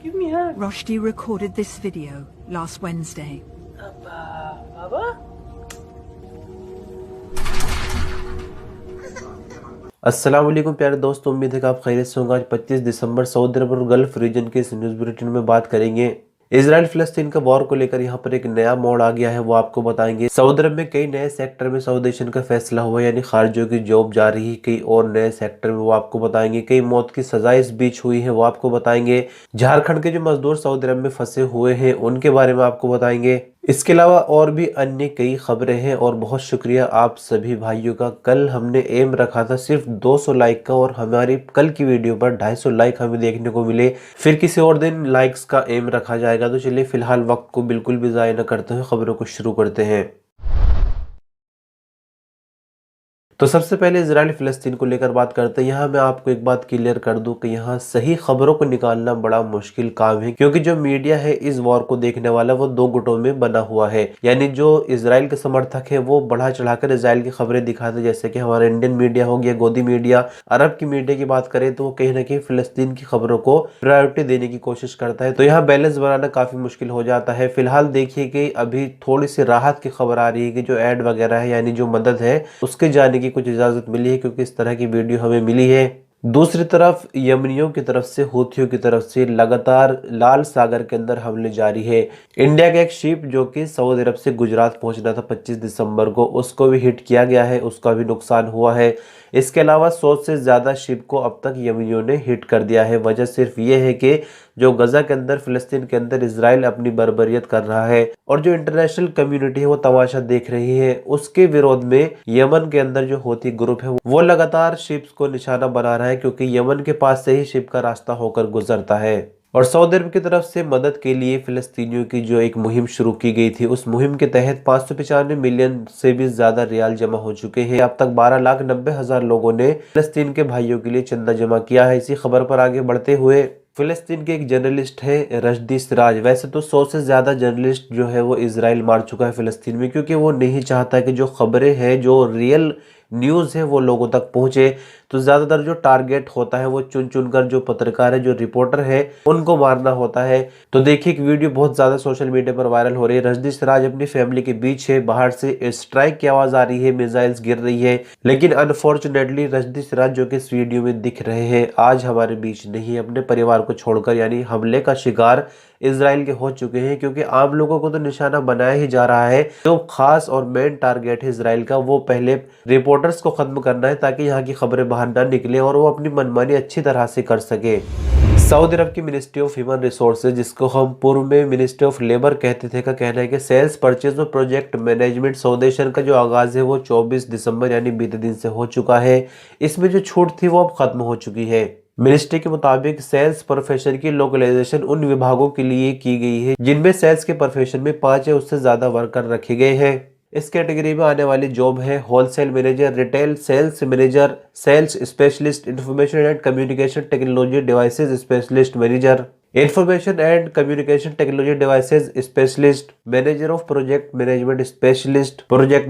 Give me a hug. Rushdie recorded this video last Wednesday. Baba? अस्सलाम वालेकुम प्यारे दोस्तों, उम्मीद है कि आप खैरियत से होंगे। आज 25 दिसंबर सऊदी अरब और गल्फ रीजन के इस न्यूज़ बुलेटिन में बात करेंगे इजराइल फिलिस्तीन का वॉर को लेकर। यहाँ पर एक नया मोड़ आ गया है, वो आपको बताएंगे। सऊदी अरब में कई नए सेक्टर में साउदेशन का फैसला हुआ, यानी खारजियों की जॉब जा रही है कई और नए सेक्टर में, वो आपको बताएंगे। कई मौत की सजा इस बीच हुई है, वो आपको बताएंगे। झारखंड के जो मजदूर सऊदी अरब में फंसे हुए हैं उनके बारे में आपको बताएंगे। इसके अलावा और भी अन्य कई खबरें हैं। और बहुत शुक्रिया आप सभी भाइयों का। कल हमने एम रखा था सिर्फ 200 लाइक का, और हमारी कल की वीडियो पर 250 लाइक हमें देखने को मिले। फिर किसी और दिन लाइक्स का एम रखा जाएगा। तो चलिए फिलहाल वक्त को बिल्कुल भी ज़ाया न करते हुए खबरों को शुरू करते हैं। तो सबसे पहले इजराइल फिलिस्तीन को लेकर बात करते हैं। यहाँ मैं आपको एक बात क्लियर कर दूं कि यहाँ सही खबरों को निकालना बड़ा मुश्किल काम है, क्योंकि जो मीडिया है इस वॉर को देखने वाला वो दो गुटों में बना हुआ है। यानी जो इजराइल के समर्थक है वो बढ़ा चढ़ाकर इजराइल की खबरें दिखाते, जैसे कि हमारा इंडियन मीडिया हो गया, गोदी मीडिया। अरब की मीडिया की बात करें तो वो कहीं ना कहीं फिलिस्तीन की खबरों को प्रायोरिटी देने की कोशिश करता है। तो यहाँ बैलेंस बनाना काफी मुश्किल हो जाता है। फिलहाल देखिए कि अभी थोड़ी सी राहत की खबर आ रही है कि जो एड वगैरह है, यानी जो मदद है, उसके जाने की कुछ इजाजत मिली है, क्योंकि इस तरह की वीडियो हमें मिली है। दूसरी तरफ यमनियों की तरफ से, हूथियों की तरफ से लगातार लाल सागर के अंदर हमले जारी है। इंडिया का एक शिप जो कि सऊदी अरब से गुजरात पहुंचना था 25 दिसंबर को, उसको भी हिट किया गया है, उसका भी नुकसान हुआ है। इसके अलावा 100 से ज्यादा शिप को अब तक यमनियों ने हिट कर दिया है। वजह सिर्फ ये है कि जो गजा के अंदर, फिलिस्तीन के अंदर इजराइल अपनी बर्बरियत कर रहा है, और जो इंटरनेशनल कम्युनिटी है वो तमाशा देख रही है। उसके विरोध में यमन के अंदर जो हूथी ग्रुप है वो लगातार शिप्स को निशाना बना रहा है, क्योंकि यमन के पास से ही शिप का रास्ता होकर गुजरता है। और सऊदी अरब की तरफ से मदद के लिए फिलिस्तीनियों की जो एक मुहिम शुरू की गई थी, उस मुहिम के तहत 595 मिलियन से भी ज्यादा रियाल जमा हो चुके हैं। अब तक 12,90,000 लोगों ने फिलिस्तीन के भाइयों के लिए चंदा जमा किया है। इसी खबर पर आगे बढ़ते हुए, फिलिस्तीन के एक जर्नलिस्ट है रशदी सिराज। वैसे तो 100 से ज्यादा जर्नलिस्ट जो है वो इजराइल मार चुका है फिलिस्तीन में, क्योंकि वो नहीं चाहता कि जो खबरें हैं, जो रियल न्यूज़ है, वो लोगों तक पहुंचे। तो ज़्यादातर जो टारगेट होता है वो चुन चुनकर जो पत्रकार है, जो रिपोर्टर है, उनको मारना होता है। तो देखिए एक वीडियो बहुत ज़्यादा सोशल मीडिया पर वायरल हो रही है। रशदी सिराज अपनी फैमिली के बीच है, बाहर से स्ट्राइक की आवाज़ आ रही है, मिसाइल्स गिर रही है, लेकिन अनफॉर्चुनेटली रशदी सिराज जो कि इस वीडियो में दिख रहे हैं आज हमारे बीच नहीं, अपने परिवार को छोड़कर, यानी हमले का शिकार इजराइल के हो चुके हैं। क्योंकि आम लोगों को तो निशाना बनाया ही जा रहा है। जो खास और मेन टारगेट है इजराइल का, वो पहले रिपोर्टर्स को खत्म करना है, ताकि यहाँ की खबरें बाहर ना निकले और वो अपनी मनमानी अच्छी तरह से कर सके। सऊदी अरब की मिनिस्ट्री ऑफ ह्यूमन रिसोर्सेज, जिसको हम पूर्व में मिनिस्ट्री ऑफ लेबर कहते थे, का कहना है कि सेल्स परचेज और प्रोजेक्ट मैनेजमेंट साउदेशन का जो आगाज है वो 24 दिसंबर यानी बीते दिन से हो चुका है। इसमें जो छूट थी वो अब खत्म हो चुकी है। मिनिस्ट्री के मुताबिक सेल्स प्रोफेशन की लोकलाइजेशन उन विभागों के लिए की गई है जिनमें सेल्स के प्रोफेशन में 5 या उससे ज्यादा वर्कर रखे गए हैं। इस कैटेगरी में आने वाली जॉब है wholesale manager, retail sales manager, sales specialist, information and communication technology devices specialist manager, information and communication technology devices specialist, manager of project management specialist, project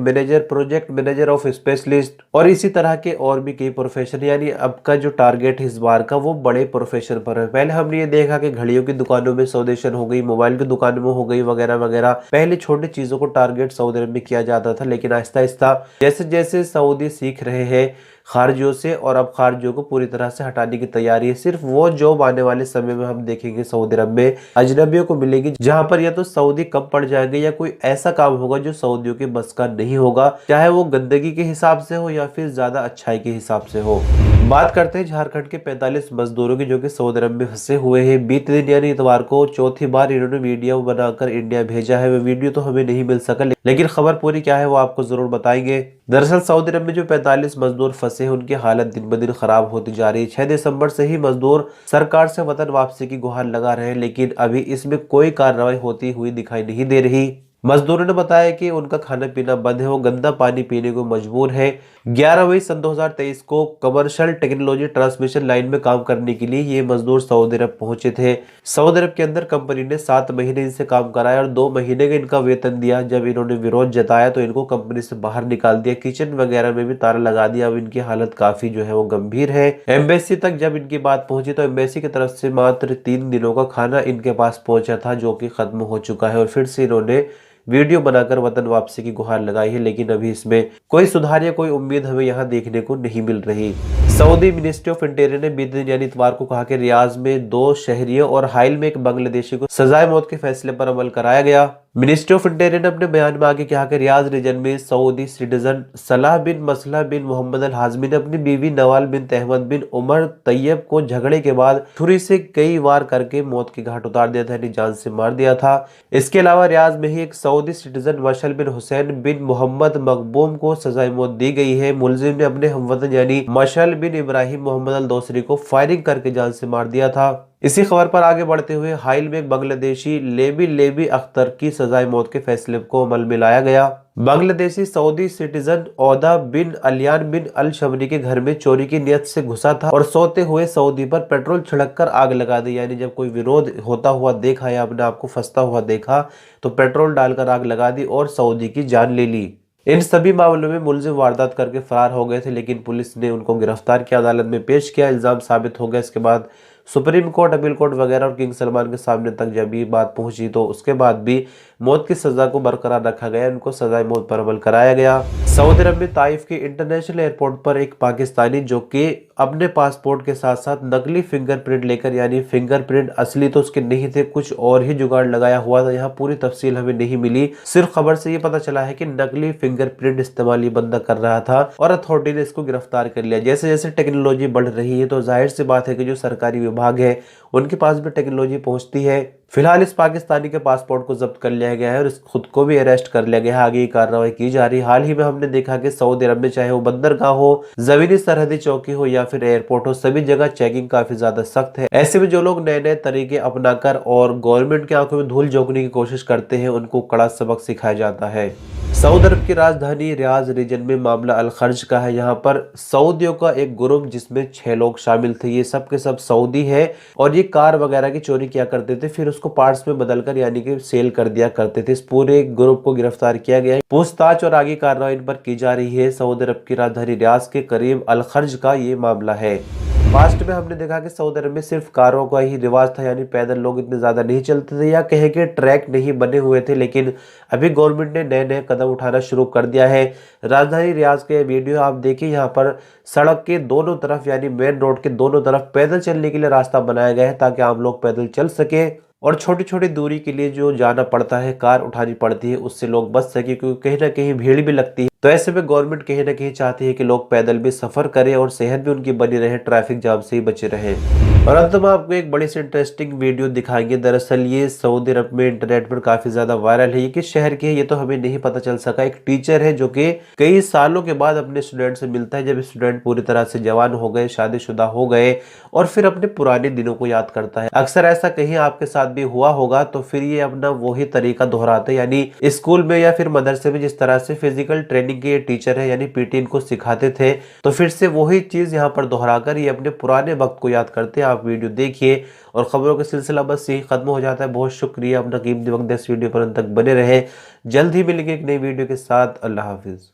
manager of specialist, और इसी तरह के और भी कई प्रोफेशन। यानी अब का जो टारगेट है इस बार का वो बड़े प्रोफेशन पर है। पहले हमने ये देखा कि घड़ियों की दुकानों में साउदेशन हो गई, मोबाइल की दुकानों में हो गई, वगैरह वगैरह। पहले छोटी चीजों को टारगेट सऊदी अरब में किया जाता था, लेकिन आहिस्ता आहिस्ता जैसे जैसे सऊदी सीख रहे हैं खारजियों से, और अब खारजियों को पूरी तरह से हटाने की तैयारी है। सिर्फ वो जॉब आने वाले समय में हम देखेंगे सऊदी अरब में अजनबियों को मिलेगी, जहां पर या तो सऊदी कम पड़ जाएंगे या कोई ऐसा काम होगा जो सऊदियों के बस का नहीं होगा, चाहे वो गंदगी के हिसाब से हो या फिर ज्यादा अच्छाई के हिसाब से हो। बात करते हैं झारखंड के 45 मजदूरों की, जो कि सऊदी अरब में फंसे हुए हैं। बीते दिन यानी इतवार को चौथी बार इन्होंने वीडियो बनाकर इंडिया भेजा है। वो वीडियो तो हमें नहीं मिल सका, लेकिन खबर पूरी क्या है वो आपको जरूर बताएंगे। दरअसल सऊदी अरब में जो 45 मजदूर फंसे हैं उनकी हालत दिन ब दिन खराब होती जा रही है। 6 दिसंबर से ही मजदूर सरकार से वतन वापसी की गुहार लगा रहे हैं, लेकिन अभी इसमें कोई कार्रवाई होती हुई दिखाई नहीं दे रही। मजदूरों ने बताया कि उनका खाना पीना बंद है, वो गंदा पानी पीने को मजबूर है। 11 मई सन 2023 को कमर्शियल टेक्नोलॉजी ट्रांसमिशन लाइन में काम करने के लिए ये मजदूर सऊदी अरब पहुंचे थे। सऊदी अरब के अंदर कंपनी ने 7 महीने इनसे काम कराया और 2 महीने का इनका वेतन दिया। जब इन्होंने विरोध जताया तो इनको कंपनी से बाहर निकाल दिया, किचन वगैरह में भी ताला लगा दिया। अब इनकी हालत काफी जो है वो गंभीर है। एम्बेसी तक जब इनकी बात पहुंची तो एम्बेसी की तरफ से मात्र 3 दिनों का खाना इनके पास पहुंचा था, जो कि खत्म हो चुका है। और फिर से इन्होंने वीडियो बनाकर वतन वापसी की गुहार लगाई है, लेकिन अभी इसमें कोई सुधार या कोई उम्मीद हमें यहाँ देखने को नहीं मिल रही। सऊदी मिनिस्ट्री ऑफ इंटीरियर ने बीते दिन यानी इतवार को कहा कि रियाज में 2 शहरियों और हाइल में एक बांग्लादेशी को सजाए मौत के फैसले पर अमल कराया गया। मिनिस्ट्री ऑफ इंटीरियर ने अपने बयान में आगे कहा कि रियाज रीजन में सऊदी सिटीजन सलाह बिन मसला बिन मोहम्मद अल हाजमी ने अपनी बीवी नवाल बिन अहमद बिन उमर तैयब को झगड़े के बाद छुरी से कई वार करके मौत की घाट उतार दिया था, यानी जान से मार दिया था। इसके अलावा रियाज में ही एक सऊदी सिटीजन मशल बिन हुसैन बिन मोहम्मद मकबूम को सजाए मौत दी गई है। मुलजिम ने अपने हमवतन यानी मशल बिन इब्राहिम मोहम्मद अल दोसरी को फायरिंग करके जान से मार दिया था। इसी खबर पर आगे बढ़ते हुए हाइल में एक बांग्लादेशी लेबी अख्तर की सजाए मौत के फैसले को अमल में लाया गया। बांग्लादेशी सऊदी सिटीजन औदा बिन अलियान बिन अल शमरी के घर में चोरी की नियत से घुसा था और सोते हुए सऊदी पर पेट्रोल छिड़ककर आग लगा दी। यानी जब कोई विरोध होता हुआ देखा या अपने आप को फंसता हुआ देखा तो पेट्रोल डालकर आग लगा दी और सऊदी की जान ले ली। इन सभी मामलों में मुलजिम वारदात करके फरार हो गए थे, लेकिन पुलिस ने उनको गिरफ्तार किया, अदालत में पेश किया, इल्जाम साबित हो गया। इसके बाद सुप्रीम कोर्ट, अपील कोर्ट वगैरह और किंग सलमान के सामने तक जब ये बात पहुंची तो उसके बाद भी मौत की सजा को बरकरार रखा गया, इनको सजाए मौत पर अमल कराया गया। सऊदी अरब में ताइफ के इंटरनेशनल एयरपोर्ट पर एक पाकिस्तानी जो कि अपने पासपोर्ट के साथ साथ नकली फिंगरप्रिंट लेकर, यानी फिंगरप्रिंट असली तो उसके नहीं थे, कुछ और ही जुगाड़ लगाया हुआ था, यहाँ पूरी तफसील हमें नहीं मिली। सिर्फ खबर से ये पता चला है कि नकली फिंगरप्रिंट इस्तेमाल ये बंदा कर रहा था और अथॉरिटी ने इसको गिरफ्तार कर लिया। जैसे जैसे टेक्नोलॉजी बढ़ रही है तो जाहिर सी बात है कि जो सरकारी विभाग है उनके पास भी टेक्नोलॉजी पहुंचती है। फिलहाल इस पाकिस्तानी के पासपोर्ट को जब्त कर लिया गया है और इस खुद को भी अरेस्ट कर लिया गया है, आगे की कार्रवाई की जा रही है। हाल ही में हमने देखा कि सऊदी अरब में चाहे वो बंदरगाह हो, जमीनी सरहदी चौकी हो या फिर एयरपोर्ट हो, सभी जगह चेकिंग काफी ज्यादा सख्त है। ऐसे में जो लोग नए नए तरीके अपनाकर और गवर्नमेंट की आंखों में धूल झोंकने की कोशिश करते हैं उनको कड़ा सबक सिखाया जाता है। सऊदी अरब की राजधानी रियाज रीजन में मामला अल खर्ज का है। यहाँ पर सऊदियों का एक ग्रुप जिसमें 6 लोग शामिल थे, ये सब के सब सऊदी है और ये कार वगैरह की चोरी किया करते थे, फिर उसको पार्ट्स में बदलकर यानी कि सेल कर दिया करते थे। इस पूरे ग्रुप को गिरफ्तार किया गया है, पूछताछ और आगे कार्रवाई इन पर की जा रही है। सऊदी अरब की राजधानी रियाज के करीब अल खर्ज का ये मामला है। पास्ट में हमने देखा कि सऊदी अरब में सिर्फ कारों का ही रिवाज था, यानी पैदल लोग इतने ज्यादा नहीं चलते थे या कहे कि ट्रैक नहीं बने हुए थे, लेकिन अभी गवर्नमेंट ने नए नए कदम उठाना शुरू कर दिया है। राजधानी रियाज के वीडियो आप देखिए, यहाँ पर सड़क के दोनों तरफ यानी मेन रोड के दोनों तरफ पैदल चलने के लिए रास्ता बनाया गया है ताकि आम लोग पैदल चल सके और छोटी छोटी दूरी के लिए जो जाना पड़ता है, कार उठानी पड़ती है, उससे लोग बच सके, क्योंकि कहीं ना कहीं भीड़ भी लगती है। तो ऐसे में गवर्नमेंट कहीं ना कहीं चाहती है कि लोग पैदल भी सफर करें और सेहत भी उनकी बनी रहे, ट्रैफिक जाम से ही बचे रहे। और अंत में आपको एक बड़ी सी इंटरेस्टिंग वीडियो दिखाएंगे। दरअसल ये सऊदी अरब में इंटरनेट पर काफी ज्यादा वायरल है। ये किस शहर की है ये तो हमें नहीं पता चल सका। एक टीचर है जो कि कई सालों के बाद अपने स्टूडेंट से मिलता है, जब स्टूडेंट पूरी तरह से जवान हो गए, शादीशुदा हो गए, और फिर अपने पुराने दिनों को याद करता है। अक्सर ऐसा कहीं आपके साथ भी हुआ होगा, तो फिर ये अपना वही तरीका दोहराते, यानी स्कूल में या फिर मदरसे में जिस तरह से फिजिकल ट्रेनिंग के टीचर है यानी पीटी इनको सिखाते थे, तो फिर से वही चीज यहाँ पर दोहराकर ये अपने पुराने वक्त को याद करते हैं। आप वीडियो देखिए और खबरों का सिलसिला बस यही खत्म हो जाता है। बहुत शुक्रिया, अपना कीमती वक्त इस वीडियो पर अंत तक बने रहे। जल्द ही मिलेंगे एक नई वीडियो के साथ। अल्लाह हाफिज।